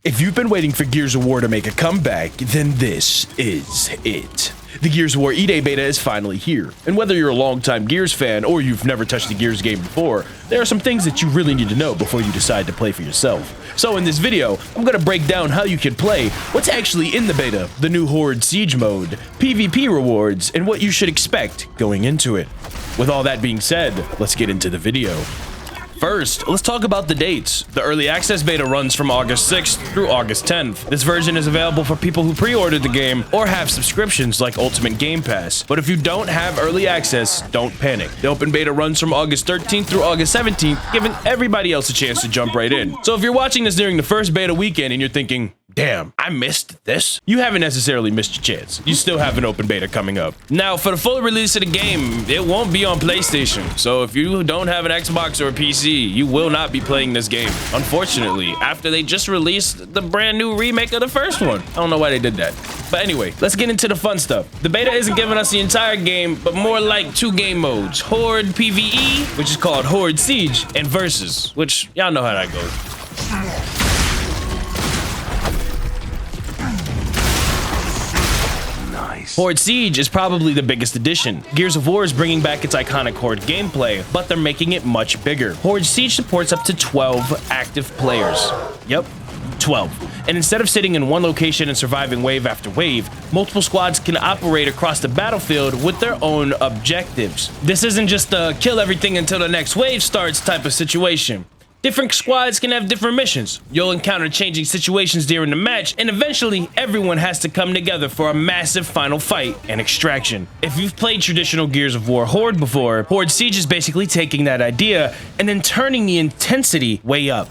If you've been waiting for Gears of War to make a comeback, then this is it. The Gears of War E-Day beta is finally here, and whether you're a longtime Gears fan or you've never touched a Gears game before, there are some things that you really need to know before you decide to play for yourself. So in this video, I'm going to break down how you can play, what's actually in the beta, the new Horde Siege mode, PvP rewards, and what you should expect going into it. With all that being said, let's get into the video. First, let's talk about the dates. The early access beta runs from August 6th through August 10th. This version is available for people who pre-ordered the game or have subscriptions like Ultimate Game Pass. But if you don't have early access, don't panic. The open beta runs from August 13th through August 17th, giving everybody else a chance to jump right in. So if you're watching this during the first beta weekend and you're thinking, damn, I missed this, you haven't necessarily missed your chance. You still have an open beta coming up. Now, for the full release of the game, it won't be on PlayStation. So if you don't have an Xbox or a PC, you will not be playing this game, unfortunately, after they just released the brand new remake of the first one. I don't know why they did that. But anyway, let's get into the fun stuff. The beta isn't giving us the entire game, but more like two game modes, Horde PvE, which is called Horde Siege, and Versus, which y'all know how that goes. Horde Siege is probably the biggest addition. Gears of War is bringing back its iconic Horde gameplay, but they're making it much bigger. Horde Siege supports up to 12 active players. Yep, 12. And instead of sitting in one location and surviving wave after wave, multiple squads can operate across the battlefield with their own objectives. This isn't just a kill everything until the next wave starts type of situation. Different squads can have different missions. You'll encounter changing situations during the match, and eventually everyone has to come together for a massive final fight and extraction. If you've played traditional Gears of War Horde before, Horde Siege is basically taking that idea and then turning the intensity way up.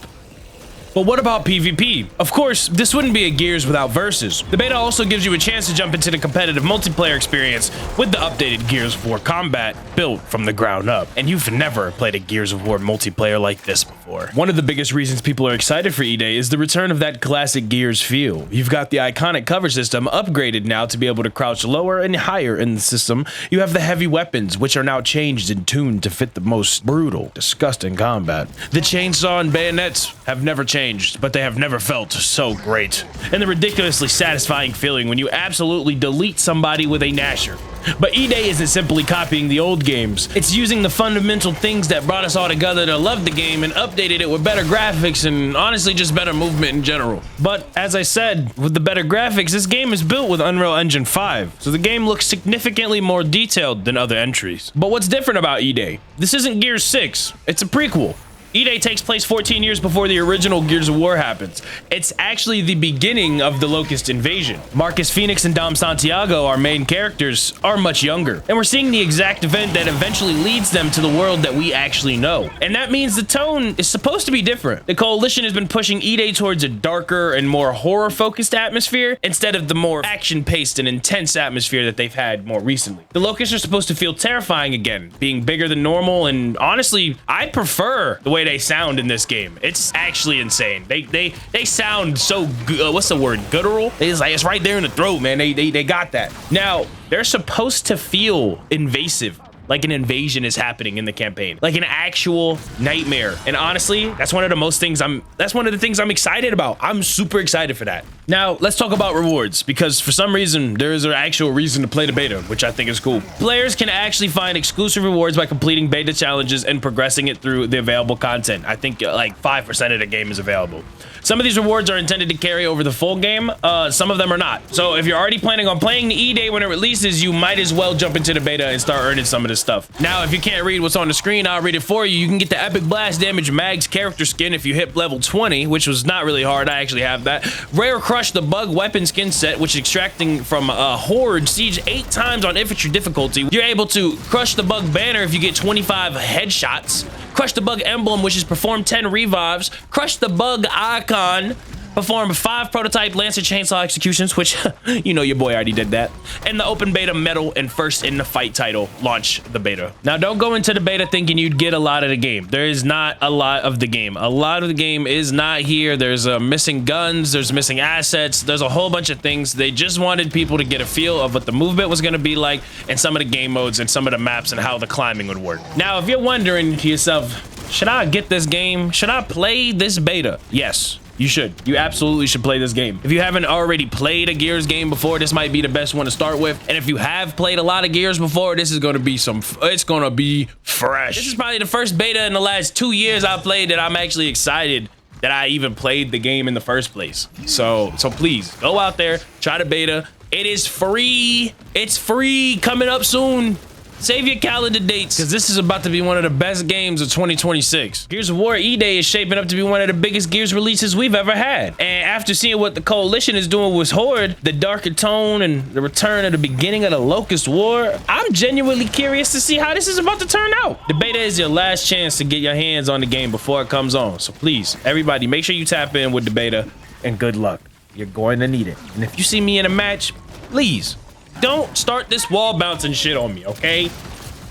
But what about PvP? Of course, this wouldn't be a Gears without Versus. The beta also gives you a chance to jump into the competitive multiplayer experience with the updated Gears of War combat built from the ground up. And you've never played a Gears of War multiplayer like this before. One of the biggest reasons people are excited for E-Day is the return of that classic Gears feel. You've got the iconic cover system upgraded now to be able to crouch lower and higher in the system. You have the heavy weapons, which are now changed and tuned to fit the most brutal, disgusting combat. The chainsaw and bayonets have never changed, but they have never felt so great. And the ridiculously satisfying feeling when you absolutely delete somebody with a Gnasher. But E-Day isn't simply copying the old games. It's using the fundamental things that brought us all together to love the game and updated it with better graphics and honestly just better movement in general. But as I said, with the better graphics, this game is built with Unreal Engine 5, so the game looks significantly more detailed than other entries. But what's different about E-Day? This isn't Gears 6, it's a prequel. E-Day takes place 14 years before the original Gears of War happens. It's actually the beginning of the Locust invasion. Marcus Phoenix and Dom Santiago, our main characters, are much younger. And we're seeing the exact event that eventually leads them to the world that we actually know. And that means the tone is supposed to be different. The Coalition has been pushing E-Day towards a darker and more horror-focused atmosphere instead of the more action-paced and intense atmosphere that they've had more recently. The Locusts are supposed to feel terrifying again, being bigger than normal, and honestly, I prefer the way they sound in this game. It's actually insane. They sound so what's the word, guttural? It's like it's right there in the throat, man. They got that. Now they're supposed to feel invasive, like an invasion is happening in the campaign, like an actual nightmare. And honestly, that's one of the things I'm excited about. I'm super excited for that. Now let's talk about rewards, because for some reason there is an actual reason to play the beta, which I think is cool. Players can actually find exclusive rewards by completing beta challenges and progressing it through the available content. I think like 5% of the game is available. Some of these rewards are intended to carry over the full game. Some of them are not. So if you're already planning on playing the E-Day when it releases, you might as well jump into the beta and start earning some of this stuff. Now, if you can't read what's on the screen, I'll read it for you. You can get the Epic Blast Damage Mag's character skin if you hit level 20, which was not really hard. I actually have that. Rare Crush the Bug weapon skin set, which is extracting from Horde Siege 8 times on infantry difficulty. You're able to crush the bug banner if you get 25 headshots. Crush the bug emblem, which is perform 10 revives. Crush the bug icon, perform 5 prototype Lancer chainsaw executions, which you know your boy already did that. And the open beta medal and first in the fight title launch the beta. Now don't go into the beta thinking you'd get a lot of the game. There is not a lot of the game. A lot of the game is not here. There's missing guns, there's missing assets, there's a whole bunch of things. They just wanted people to get a feel of what the movement was going to be like and some of the game modes and some of the maps and how the climbing would work. Now if you're wondering to yourself, should I get this game? Should I play this beta? Yes. You should. You absolutely should play this game. If you haven't already played a Gears game before, this might be the best one to start with. And if you have played a lot of Gears before, this is going to be it's going to be fresh. This is probably the first beta in the last 2 years I played that I'm actually excited that I even played the game in the first place. So please go out there, try the beta. It is free. It's free, coming up soon. Save your calendar dates, because this is about to be one of the best games of 2026. Gears of War E-Day is shaping up to be one of the biggest Gears releases we've ever had. And after seeing what the Coalition is doing with Horde, the darker tone and the return of the beginning of the Locust War, I'm genuinely curious to see how this is about to turn out. The beta is your last chance to get your hands on the game before it comes on. So please, everybody, make sure you tap in with the beta, and good luck. You're going to need it. And if you see me in a match, please don't start this wall bouncing shit on me, okay?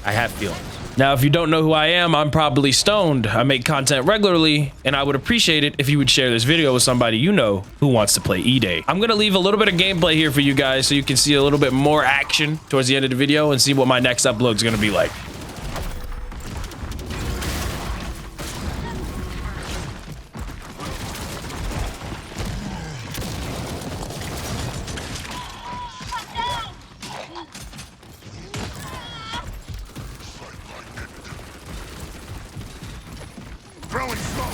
I have feelings. Now, if you don't know who I am, I'm Probably Stoned. I make content regularly, and I would appreciate it if you would share this video with somebody you know who wants to play E-Day. I'm gonna leave a little bit of gameplay here for you guys so you can see a little bit more action towards the end of the video and see what my next upload is gonna be like. Throwing smoke!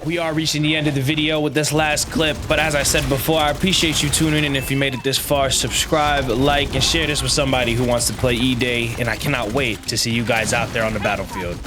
We are reaching the end of the video with this last clip, but as I said before, I appreciate you tuning in. If you made it this far, subscribe, like, and share this with somebody who wants to play E-Day, and I cannot wait to see you guys out there on the battlefield.